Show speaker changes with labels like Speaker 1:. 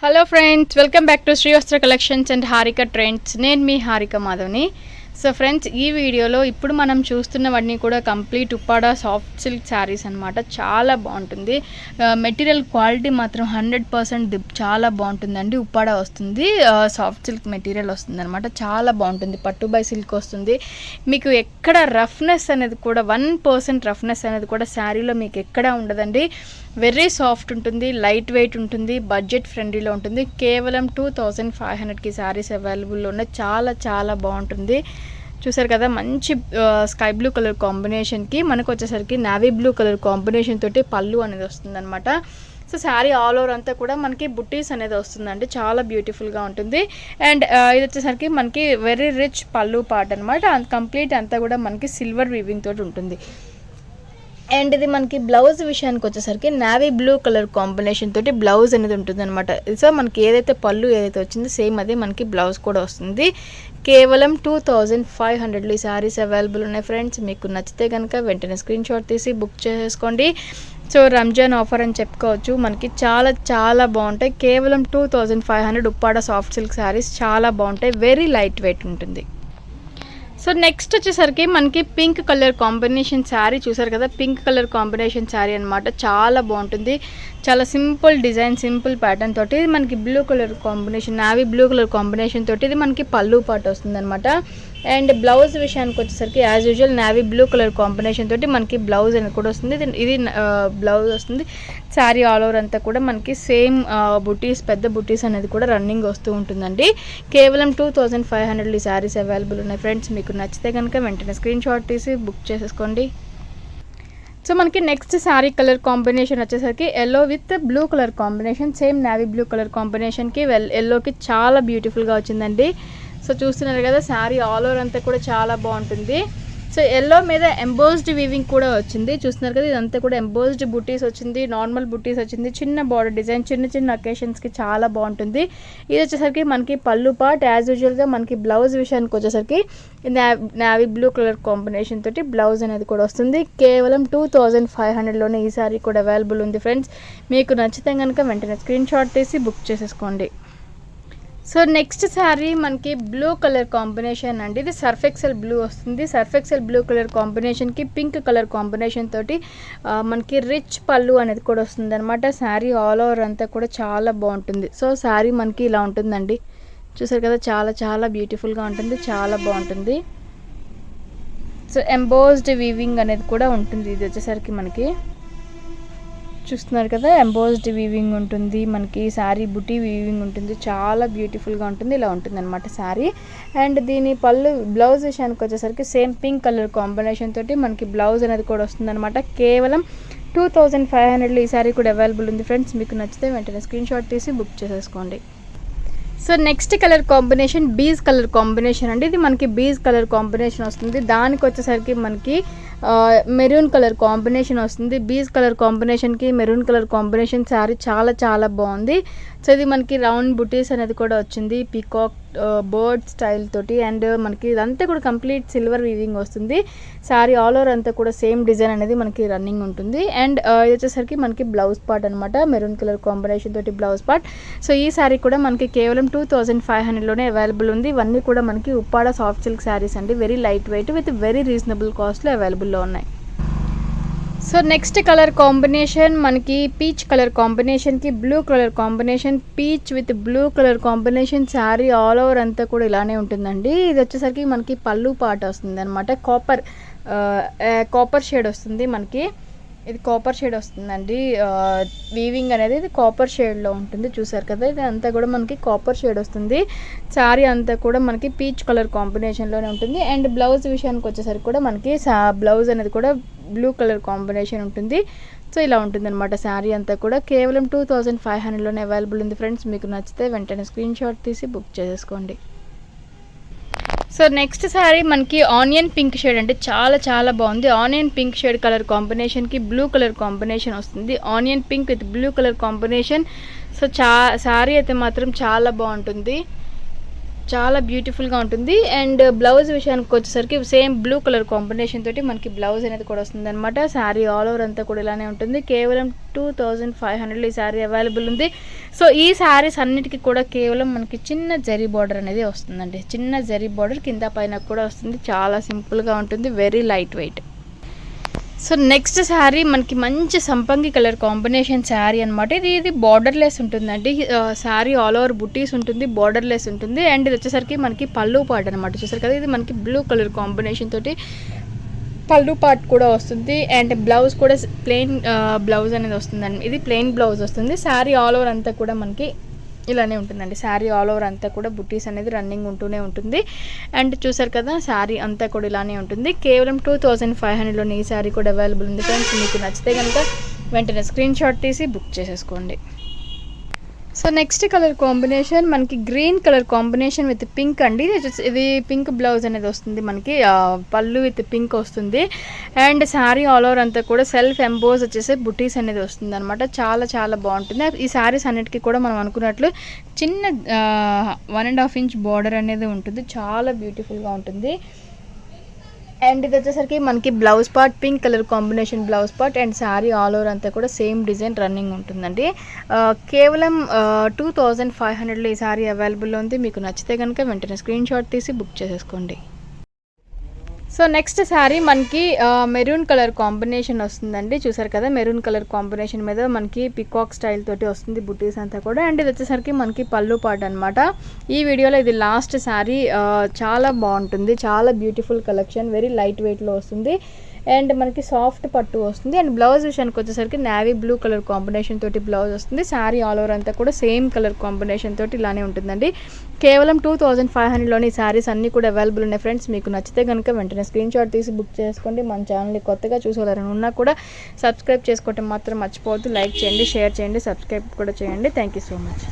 Speaker 1: Hello friends, welcome back to Srivastra collections and Harika trends. నేను మీ హారిక మాధవ్ని. సో ఫ్రెండ్స్, ఈ వీడియోలో ఇప్పుడు మనం చూస్తున్నవన్నీ కూడా complete Uppada soft silk sarees అనమాట. చాలా బాగుంటుంది. మెటీరియల్ క్వాలిటీ మాత్రం 100% చాలా బాగుంటుందండి. ఉప్పాడ వస్తుంది, సాఫ్ట్ సిల్క్ మెటీరియల్ వస్తుంది అనమాట. చాలా బాగుంటుంది. పట్టు బై సిల్క్ వస్తుంది. మీకు ఎక్కడ రఫ్నెస్ అనేది కూడా 1% రఫ్నెస్ అనేది కూడా శారీలో మీకు ఎక్కడ ఉండదండి. వెరీ సాఫ్ట్ ఉంటుంది, లైట్ వెయిట్ ఉంటుంది, బడ్జెట్ ఫ్రెండ్లీలో ఉంటుంది. కేవలం 2500కి శారీస్ అవైలబుల్లో ఉన్నాయి. చాలా చాలా బాగుంటుంది. చూసారు కదా, మంచి స్కై బ్లూ కలర్ కాంబినేషన్కి మనకు వచ్చేసరికి నావీ బ్లూ కలర్ కాంబినేషన్ తోటి పళ్ళు అనేది వస్తుంది అనమాట. సో శారీ ఆల్ ఓవర్ అంతా కూడా మనకి బుట్టీస్ అనేది వస్తుందండి. చాలా బ్యూటిఫుల్గా ఉంటుంది. అండ్ ఇది వచ్చేసరికి మనకి వెరీ రిచ్ పళ్ళు పార్ట్ అనమాట. కంప్లీట్ అంతా కూడా మనకి సిల్వర్ వీవింగ్ తోటి ఉంటుంది. అండ్ ఇది మనకి బ్లౌజ్ విషయానికి వచ్చేసరికి నావీ బ్లూ కలర్ కాంబినేషన్ తోటి బ్లౌజ్ అనేది ఉంటుంది అనమాట. సో మనకి ఏదైతే పళ్ళు ఏదైతే వచ్చిందో సేమ్ అదే మనకి బ్లౌజ్ కూడా వస్తుంది. కేవలం 2500లో ఈ శారీస్ అవైలబుల్ ఉన్నాయి ఫ్రెండ్స్. మీకు నచ్చితే కనుక వెంటనే స్క్రీన్ షాట్ తీసి బుక్ చేసుకోండి. సో రంజాన్ ఆఫర్ అని చెప్పుకోవచ్చు. మనకి చాలా చాలా బాగుంటాయి. కేవలం 2500 ఉప్పాడ సాఫ్ట్ సిల్క్ శారీస్ చాలా బాగుంటాయి. వెరీ లైట్ వెయిట్ ఉంటుంది. సో నెక్స్ట్ వచ్చేసరికి మనకి పింక్ కలర్ కాంబినేషన్ శారీ చూసారు కదా. పింక్ కలర్ కాంబినేషన్ శారీ అనమాట. చాలా బాగుంటుంది. చాలా సింపుల్ డిజైన్, సింపుల్ ప్యాటర్న్ తోటి ఇది మనకి blue colour combination, navy blue colour combination తోటి ఇది మనకి పళ్ళు పాటు వస్తుంది అనమాట. అండ్ బ్లౌజ్ విషయానికి వచ్చేసరికి as usual navy blue colour combination తోటి మనకి బ్లౌజ్ అనేది కూడా వస్తుంది. ఇది బ్లౌజ్ వస్తుంది. శారీ ఆల్ ఓవర్ అంతా కూడా మనకి సేమ్ బుటీస్, పెద్ద బుటీస్ అనేది కూడా రన్నింగ్ వస్తూ ఉంటుందండి. కేవలం 2500లో ఈ శారీస్ అవైలబుల్ ఉన్నాయి ఫ్రెండ్స్. మీకు నచ్చితే కనుక వెంటనే స్క్రీన్ షాట్ తీసి బుక్ చేసేసుకోండి. సో మనకి నెక్స్ట్ శారీ కలర్ కాంబినేషన్ వచ్చేసరికి yellow with blue colour combination. Same navy blue colour కాంబినేషన్కి ఎల్లోకి చాలా బ్యూటిఫుల్గా వచ్చిందండి. సో చూస్తున్నారు కదా, శారీ ఆల్ ఓవర్ అంతా కూడా చాలా బాగుంటుంది. సో ఎల్లో మీద ఎంబోస్డ్ వీవింగ్ కూడా వచ్చింది. చూస్తున్నారు కదా, ఇదంతా కూడా ఎంబోస్డ్ బుటీస్ వచ్చింది, నార్మల్ బుటీస్ వచ్చింది, చిన్న బార్డర్ డిజైన్, చిన్న చిన్న అకేషన్స్కి చాలా బాగుంటుంది. ఇది వచ్చేసరికి మనకి పళ్ళు పార్ట్. యాజ్ యూజువల్గా మనకి బ్లౌజ్ విషయానికి వచ్చేసరికి నావీ బ్లూ కలర్ కాంబినేషన్ తోటి బ్లౌజ్ అనేది కూడా వస్తుంది. కేవలం 2500లోనే ఈ సారీ కూడా అవైలబుల్ ఉంది ఫ్రెండ్స్. మీకు నచ్చితే కనుక వెంటనే స్క్రీన్ షాట్ తీసి బుక్ చేసేసుకోండి. సో నెక్స్ట్ శారీ మనకి బ్లూ కలర్ కాంబినేషన్ అండి. ఇది సర్ఫ్ ఎక్సెల్ బ్లూ వస్తుంది. సర్ఫ్ ఎక్సెల్ బ్లూ కలర్ కాంబినేషన్కి పింక్ కలర్ కాంబినేషన్ తోటి మనకి రిచ్ పళ్ళు అనేది కూడా వస్తుంది అనమాట. శారీ ఆల్ ఓవర్ అంతా కూడా చాలా బాగుంటుంది. సో శారీ మనకి ఇలా ఉంటుందండి. చూసారు కదా, చాలా చాలా బ్యూటిఫుల్గా ఉంటుంది, చాలా బాగుంటుంది. సో ఎంబోస్డ్ వీవింగ్ అనేది కూడా ఉంటుంది. ఇది వచ్చేసరికి మనకి చూస్తున్నారు కదా, ఎంబోస్డ్ వీవింగ్ ఉంటుంది. మనకి శారీ బుటీ వీవింగ్ ఉంటుంది. చాలా బ్యూటిఫుల్గా ఉంటుంది. ఇలా ఉంటుంది అనమాట శారీ. అండ్ దీని పళ్ళు బ్లౌజ్ విషయానికి వచ్చేసరికి సేమ్ పింక్ కలర్ కాంబినేషన్ తోటి మనకి బ్లౌజ్ అనేది కూడా వస్తుంది అనమాట. కేవలం 2500లో ఈ శారీ కూడా అవైలబుల్ ఉంది ఫ్రెండ్స్. మీకు నచ్చితే వెంటనే స్క్రీన్ షాట్ తీసి బుక్ చేసేసుకోండి. So next colour combination beige colour combination అండి. ఇది మనకి బీజ్ కలర్ కాంబినేషన్ వస్తుంది. దానికి వచ్చేసరికి మనకి మెరూన్ కలర్ కాంబినేషన్ వస్తుంది. బీజ్ కలర్ కాంబినేషన్కి మెరూన్ కలర్ కాంబినేషన్ శారీ చాలా చాలా బాగుంది. సో ఇది మనకి రౌండ్ బుటీస్ అనేది కూడా వచ్చింది, పీకాక్ బర్డ్ స్టైల్ తోటి. అండ్ మనకి ఇదంతా కూడా కంప్లీట్ సిల్వర్ వీవింగ్ వస్తుంది. శారీ ఆల్ ఓవర్ అంతా కూడా సేమ్ డిజైన్ అనేది మనకి రన్నింగ్ ఉంటుంది. అండ్ ఇది వచ్చేసరికి మనకి బ్లౌజ్ పార్ట్ అనమాట. మెరూన్ కలర్ కాంబినేషన్ తోటి బ్లౌజ్ పార్ట్. సో ఈ శారీ కూడా మనకి కేవలం 2500లోనే అవైలబుల్ ఉంది. ఇవన్నీ కూడా మనకి ఉప్పాడ సాఫ్ట్ సిల్క్ శారీస్ అండి. Very light weight with very reasonable కాస్ట్లో అవైలబుల్లో ఉన్నాయి. సో నెక్స్ట్ కలర్ కాంబినేషన్ మనకి పీచ్ కలర్ కాంబినేషన్కి blue colour combination. Peach with blue colour combination sari all over అంతా కూడా ఇలానే ఉంటుందండి. ఇది వచ్చేసరికి మనకి పళ్ళు పార్ట్ వస్తుంది అనమాట. కాపర్ షేడ్ వస్తుంది మనకి. ఇది కాపర్ షేడ్ వస్తుందండి. వీవింగ్ అనేది ఇది కాపర్ షేడ్లో ఉంటుంది. చూసారు కదా, ఇది అంతా కూడా మనకి కాపర్ షేడ్ వస్తుంది. శారీ అంతా కూడా మనకి పీచ్ కలర్ కాంబినేషన్లోనే ఉంటుంది. అండ్ బ్లౌజ్ విషయానికి వచ్చేసరికి కూడా మనకి బ్లౌజ్ అనేది కూడా బ్లూ కలర్ కాంబినేషన్ ఉంటుంది. సో ఇలా ఉంటుంది అనమాట శారీ అంతా కూడా. కేవలం 2500లోనే అవైలబుల్ ఉంది ఫ్రెండ్స్. మీకు నచ్చితే వెంటనే స్క్రీన్ షాట్ తీసి బుక్ చేసేసుకోండి. సో నెక్స్ట్ శారీ మనకి ఆనియన్ పింక్ షేడ్ అంటే చాలా చాలా బాగుంది. ఆనియన్ పింక్ షేడ్ కలర్ కాంబినేషన్కి బ్లూ కలర్ కాంబినేషన్ వస్తుంది. Onion pink with blue colour combination. So sari అయితే మాత్రం చాలా బాగుంటుంది. చాలా బ్యూటిఫుల్గా ఉంటుంది. అండ్ బ్లౌజ్ విషయానికి వచ్చేసరికి సేమ్ బ్లూ కలర్ కాంబినేషన్ తోటి మనకి బ్లౌజ్ అనేది కూడా వస్తుంది అనమాట. శారీ ఆల్ ఓవర్ అంతా కూడా ఇలానే ఉంటుంది. కేవలం 2500 ఈ శారీ అవైలబుల్ ఉంది. సో ఈ శారీస్ అన్నిటికీ కూడా కేవలం మనకి చిన్న జరీ బార్డర్ అనేది వస్తుందండి. చిన్న జరీ బార్డర్ కింద పైన కూడా వస్తుంది. చాలా సింపుల్గా ఉంటుంది, very light wait. So next sari మనకి మంచి సంపంగి కలర్ కాంబినేషన్ శారీ అనమాట. ఇది బార్డర్లెస్ ఉంటుందండి. శారీ ఆల్ ఓవర్ బుటీస్ ఉంటుంది, బార్డర్లెస్ ఉంటుంది. అండ్ ఇది వచ్చేసరికి మనకి పళ్ళు పార్ట్ అనమాట. చూసారు కదా, ఇది మనకి బ్లూ కలర్ కాంబినేషన్ తోటి పళ్ళు పార్ట్ కూడా వస్తుంది. అండ్ బ్లౌజ్ కూడా ప్లెయిన్ బ్లౌజ్ అనేది వస్తుందండి. ఇది ప్లెయిన్ బ్లౌజ్ వస్తుంది. శారీ ఆల్ ఓవర్ అంతా కూడా మనకి ఇలానే ఉంటుందండి. శారీ ఆల్ ఓవర్ అంతా కూడా బుటీస్ అనేది రన్నింగ్ ఉంటూనే ఉంటుంది. అండ్ చూసారు కదా, శారీ అంతా కూడా ఇలానే ఉంటుంది. కేవలం 2500లోనే ఈ శారీ కూడా అవైలబుల్ ఉంది ఫ్రెండ్స్. మీకు నచ్చితే కనుక వెంటనే స్క్రీన్ షాట్ తీసి బుక్ చేసేసుకోండి. సో నెక్స్ట్ కలర్ కాంబినేషన్ మనకి green colour combination with pink అండి. ఇది పింక్ బ్లౌజ్ అనేది వస్తుంది మనకి, పళ్ళు విత్ పింక్ వస్తుంది. అండ్ శారీ ఆల్ ఓవర్ అంతా కూడా సెల్ఫ్ ఎంబోజ్ వచ్చేసి బుటీస్ అనేది వస్తుంది అనమాట. చాలా చాలా బాగుంటుంది. ఈ శారీస్ అన్నిటికీ కూడా మనం అనుకున్నట్లు చిన్న 1.5 ఇంచ్ బార్డర్ అనేది ఉంటుంది. చాలా బ్యూటిఫుల్గా ఉంటుంది. అండ్ ఇది వచ్చేసరికి మనకి blouse part pink colour combination blouse part. And sari all over అంతా కూడా సేమ్ డిజైన్ రన్నింగ్ ఉంటుందండి. కేవలం 2500లో ఈ శారీ అవైలబుల్లో ఉంది. మీకు నచ్చితే కనుక వెంటనే స్క్రీన్ షాట్ తీసి బుక్ చేసేసుకోండి. సో నెక్స్ట్ శారీ మనకి మెరూన్ కలర్ కాంబినేషన్ వస్తుందండి. చూసారు కదా, మెరూన్ కలర్ కాంబినేషన్ మీద మనకి పికాక్ స్టైల్ తోటి వస్తుంది బుటీస్ అంతా కూడా. అండ్ ఇది వచ్చేసరికి మనకి పళ్ళు పార్ట్ అనమాట. ఈ వీడియోలో ఇది లాస్ట్ శారీ. చాలా బాగుంటుంది, చాలా బ్యూటిఫుల్ కలెక్షన్, వెరీ లైట్ వెయిట్లో వస్తుంది. అండ్ మనకి సాఫ్ట్ పట్టు వస్తుంది. అండ్ బ్లౌజ్ విషయానికి వచ్చేసరికి నేవీ బ్లూ కలర్ కాంబినేషన్ తోటి బ్లౌజ్ వస్తుంది. శారీ ఆల్ ఓవర్ అంతా కూడా సేమ్ కలర్ కాంబినేషన్ తోటి ఇలానే ఉంటుందండి. కేవలం 2500లోని శారీస్ అన్నీ కూడా అవైలబుల్ ఉన్నాయి ఫ్రెండ్స్. మీకు నచ్చితే కనుక వెంటనే స్క్రీన్ షాట్ తీసి బుక్ చేసుకోండి. మన ఛానల్ని కొత్తగా చూసేవారని ఉన్నా కూడా సబ్స్క్రైబ్ చేసుకోవటం మాత్రం మర్చిపోవద్దు. లైక్ చేయండి, షేర్ చేయండి, సబ్స్క్రైబ్ కూడా చేయండి. Thank you so much.